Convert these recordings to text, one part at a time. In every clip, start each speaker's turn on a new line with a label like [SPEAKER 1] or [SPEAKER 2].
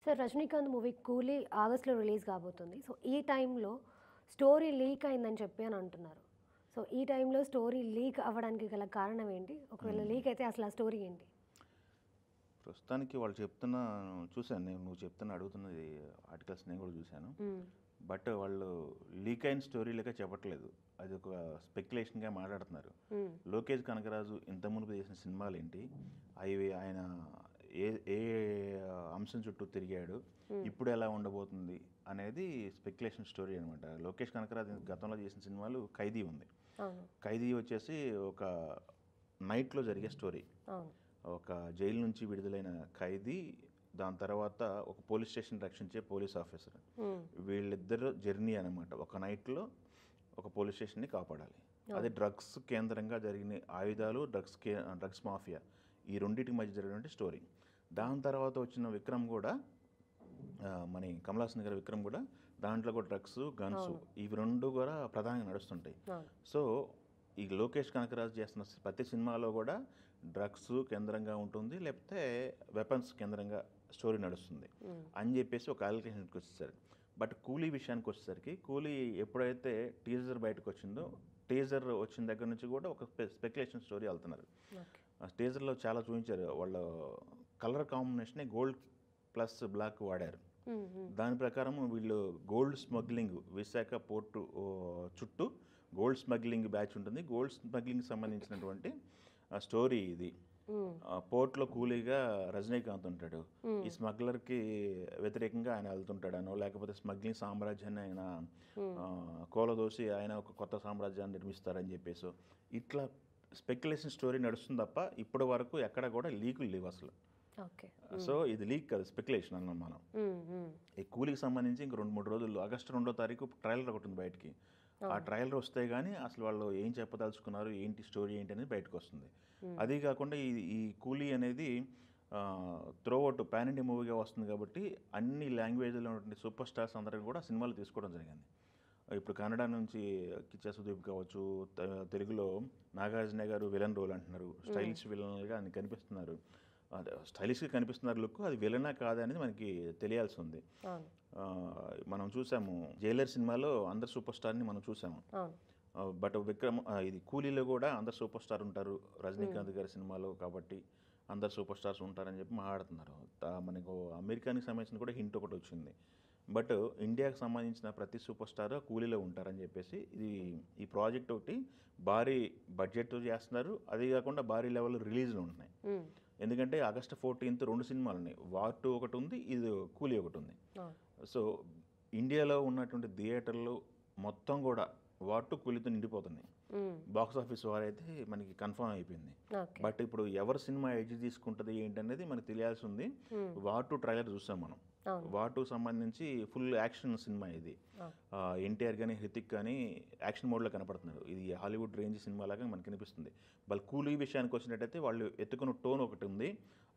[SPEAKER 1] Sir 'Rajinikanth' movie 'కూలీ' ఆగస్ట్‌లో release కాబోతుంది. సో, ఈ టైంలో స్టోరీ లీక్ అయిందని చెప్పి అంటున్నారు. సో, ఈ టైంలో స్టోరీ లీక్ అవ్వడానికి గల కారణం ఏంటి? ఒకవేళ
[SPEAKER 2] హ్మ్.
[SPEAKER 1] లీక్ అయితే అసలు ఆ స్టోరీ ఏంటి?
[SPEAKER 2] ప్రస్తుతానికి వాళ్ళు చెప్తున్న చూసాను నేను. నువ్వు అడుగుతున్నది ఆర్టికల్స్ నేను కూడా చూశాను.
[SPEAKER 1] హ్మ్.
[SPEAKER 2] బట్ వాళ్ళు లీక్ అయిన స్టోరీ లెక్క చెప్పట్లేదు. అది ఒక స్పెక్యులేషన్‌గా మాట్లాడుతున్నారు.
[SPEAKER 1] హ్మ్.
[SPEAKER 2] లోకేష్ కనకరాజు ఇంత మునుపు చేసిన సినిమాలేంటి? అవి ఆయన ఏ ఏ అంశం చుట్టూ తిరిగాడు? ఇప్పుడు ఎలా ఉండబోతుంది? అనేది స్పెక్యులేషన్ స్టోరీ అనమాట. లోకేష్ కనకరాజు గతంలో చేసిన సినిమాలు 'ఖైదీ' ఉంది.
[SPEAKER 1] అవును.
[SPEAKER 2] 'ఖైదీ' వచ్చేసి ఒక నైట్‌లో జరిగే స్టోరీ.
[SPEAKER 1] అవును.
[SPEAKER 2] ఒక జైలు నుంచి విడుదలైన ఖైదీ, దాని తర్వాత ఒక పోలీస్ స్టేషన్ రక్షించే పోలీస్ ఆఫీసర్.
[SPEAKER 1] హ్మ్.
[SPEAKER 2] వీళ్ళిద్దరు జర్నీ అనమాట. ఒక నైట్‌లో ఒక పోలీస్ స్టేషన్‌ని కాపాడాలి. అది
[SPEAKER 1] అవును.
[SPEAKER 2] డ్రగ్స్ కేంద్రంగా జరిగిన ఆయుధాలు, డ్రగ్స్ మాఫియా ఈ రెండిటికి మధ్య జరిగినటువంటి స్టోరీ. దాని తర్వాత వచ్చిన విక్రమ్ కూడా మన కమల్ హాసన్ గారి విక్రమ్ కూడా దాంట్లో కూడా డ్రగ్స్, గన్స్
[SPEAKER 1] అవును.
[SPEAKER 2] ఇవి 2 కూడా ప్రధానంగా నడుస్తుంటాయి.
[SPEAKER 1] అవును.
[SPEAKER 2] సో, ఈ లోకేష్ కనకరాజు చేస్తున్న ప్రతి సినిమాలో కూడా డ్రగ్స్ కేంద్రంగా ఉంటుంది, లేకపోతే వెపన్స్ కేంద్రంగా స్టోరీ నడుస్తుంది
[SPEAKER 1] హ్మ్.
[SPEAKER 2] అని చెప్పేసి ఒక అలిగేషన్కి వచ్చేసారు. బట్ కూలీ విషయానికి వచ్చేసరికి కూలీ ఎప్పుడైతే టీజర్ బయటకు వచ్చిందో, టీజర్ వచ్చిన దగ్గర నుంచి కూడా ఒక స్పెక్యులేషన్ స్టోరీ వెళ్తున్నారు.
[SPEAKER 1] ఓకే.
[SPEAKER 2] ఆ టీజర్లో చాలా చూపించారు. వాళ్ళ కలర్ కాంబినేషనే గోల్డ్ ప్లస్ బ్లాక్ వాడారు.
[SPEAKER 1] హ్మ్. హ్మ్.
[SPEAKER 2] దాని ప్రకారం వీళ్ళు గోల్డ్ స్మగ్లింగ్ విశాఖ పోర్టు చుట్టూ గోల్డ్ స్మగ్లింగ్ బ్యాచ్ ఉంటుంది. గోల్డ్ స్మగ్లింగ్ సంబంధించినటువంటి స్టోరీ ఇది.
[SPEAKER 1] హ్మ్.
[SPEAKER 2] పోర్ట్లో కూలీగా రజనీకాంత్ ఉంటాడు.
[SPEAKER 1] హ్మ్.
[SPEAKER 2] ఈ స్మగ్లర్కి వ్యతిరేకంగా ఆయన వెళ్తుంటాడనో, లేకపోతే స్మగ్లింగ్ సామ్రాజ్యాన్ని ఆయన కూలదోసి ఆయన ఒక కొత్త సామ్రాజ్యాన్ని నిర్మిస్తారని చెప్పేసి ఇట్లా స్పెక్యులేషన్ స్టోరీ నడుస్తుంది తప్ప ఇప్పటి వరకు ఎక్కడ కూడా లీకులు లేవు అసలు.
[SPEAKER 1] ఓకే.
[SPEAKER 2] సో ఇది లీక్ కాదు, స్పెక్యులేషన్ అన్నాం మనం.
[SPEAKER 1] హ్మ్. హ్మ్.
[SPEAKER 2] ఈ కూలీకి సంబంధించి ఇంక 2-3 రోజుల్లో ఆగస్టు 2వ తారీఖు ట్రైలర్ ఒకటి ఉంది బయటికి. ఆ ట్రైలర్ వస్తే కానీ అసలు వాళ్ళు ఏం చెప్పదలుచుకున్నారు, ఏంటి స్టోరీ ఏంటి అనేది బయటకు వస్తుంది. అదీ కాకుండా ఈ ఈ కూలీ అనేది త్రోఅవుట్ పాన్ ఇండియా మూవీగా వస్తుంది కాబట్టి అన్ని లాంగ్వేజ్లో ఉన్నటువంటి సూపర్ స్టార్స్ అందరిని కూడా సినిమాలు తీసుకోవడం జరిగింది. ఇప్పుడు కన్నడ నుంచి కిచ్చా సుదీప్ కావచ్చు, తెలుగులో నాగార్జున గారు విలన్ రోల్ అంటున్నారు. స్టైలిష్ విలన్గా ఆయన కనిపిస్తున్నారు. అదే స్టైలిష్గా కనిపిస్తున్నారు లుక్. అది విలనా కాదా అనేది మనకి తెలియాల్సి ఉంది.
[SPEAKER 1] అవును.
[SPEAKER 2] మనం చూసాము జైలర్ సినిమాలో అందరు సూపర్ స్టార్ని మనం చూసాము.
[SPEAKER 1] అవును.
[SPEAKER 2] బట్ విక్రమ్ ఇది కూలీలో కూడా అందరు సూపర్ స్టార్ ఉంటారు రజనీకాంత్ గారి సినిమాలో కాబట్టి అందరు సూపర్ స్టార్స్ ఉంటారని చెప్పి మాట్లాడుతున్నారు. మనకు అమెరికానికి సంబంధించిన కూడా హింట్ ఒకటి వచ్చింది. బట్ ఇండియాకి సంబంధించిన ప్రతి సూపర్ స్టార్ కూలీలో ఉంటారని చెప్పేసి ఈ ప్రాజెక్ట్ ఒకటి భారీ బడ్జెట్తో చేస్తున్నారు. అదే కాకుండా భారీ లెవెల్ రిలీజ్లు ఉంటున్నాయి.
[SPEAKER 1] హ్మ్.
[SPEAKER 2] ఎందుకంటే ఆగస్టు 14th 2 సినిమాలు ఉన్నాయి. వార్ 2 ఒకటి ఉంది, ఇది కూలీ ఒకటి ఉంది.
[SPEAKER 1] అవును.
[SPEAKER 2] సో ఇండియాలో ఉన్నటువంటి థియేటర్లు మొత్తం కూడా వార్ 2 కూలీతో నిండిపోతున్నాయి.
[SPEAKER 1] హ్మ్.
[SPEAKER 2] బాక్స్ ఆఫీస్ వార్ అయితే మనకి కన్ఫర్మ్ అయిపోయింది.
[SPEAKER 1] ఓకే.
[SPEAKER 2] బట్ ఇప్పుడు ఎవరి సినిమా ఎడ్జ్ తీసుకుంటుంది ఏంటనేది మనకు తెలియాల్సి ఉంది. వార్ 2 ట్రైలర్ చూసాం మనం.
[SPEAKER 1] అవును.
[SPEAKER 2] వార్ 2 సంబంధించి ఫుల్ యాక్షన్ సినిమా ఇది. ఎన్టీఆర్ కానీ హృతిక్ కానీ యాక్షన్ మోడ్లో కనపడుతున్నారు. ఇది హాలీవుడ్ రేంజ్ సినిమా లాగా మనకు కనిపిస్తుంది. వాళ్ళు కూలీ విషయానికి వచ్చినట్టయితే వాళ్ళు ఎత్తుకున్న టోన్ ఒకటి ఉంది.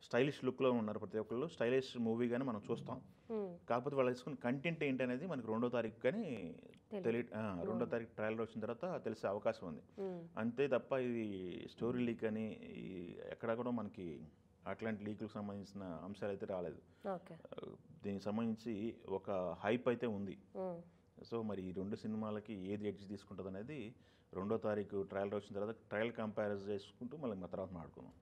[SPEAKER 2] స్టైలిష్ లుక్లో ఉన్నారు ప్రతి ఒక్కళ్ళు. స్టైలిష్ మూవీగానే మనం చూస్తాం.
[SPEAKER 1] హ్మ్.
[SPEAKER 2] కాకపోతే వాళ్ళు తీసుకున్న కంటెంట్ ఏంటనేది మనకి 2వ తారీఖు కానీ
[SPEAKER 1] తెలీదు.
[SPEAKER 2] 2వ తారీఖు ట్రయల్ వచ్చిన తర్వాత తెలిసే అవకాశం ఉంది.
[SPEAKER 1] హ్మ్.
[SPEAKER 2] అంతే తప్ప ఇది స్టోరీ లీక్ అని ఎక్కడా కూడా మనకి అట్లాంటి లీకులకు సంబంధించిన అంశాలు అయితే రాలేదు.
[SPEAKER 1] ఓకే.
[SPEAKER 2] దీనికి సంబంధించి ఒక హైప్ అయితే ఉంది.
[SPEAKER 1] హ్మ్.
[SPEAKER 2] సో మరి ఈ 2 సినిమాలకి ఏది ఎడ్జ్ తీసుకుంటుంది అనేది 2వ తారీఖు ట్రయల్ వచ్చిన తర్వాత ట్రయల్ కంపేర్ చేసుకుంటూ మళ్ళీ తర్వాత మాట్లాడుకుందాం.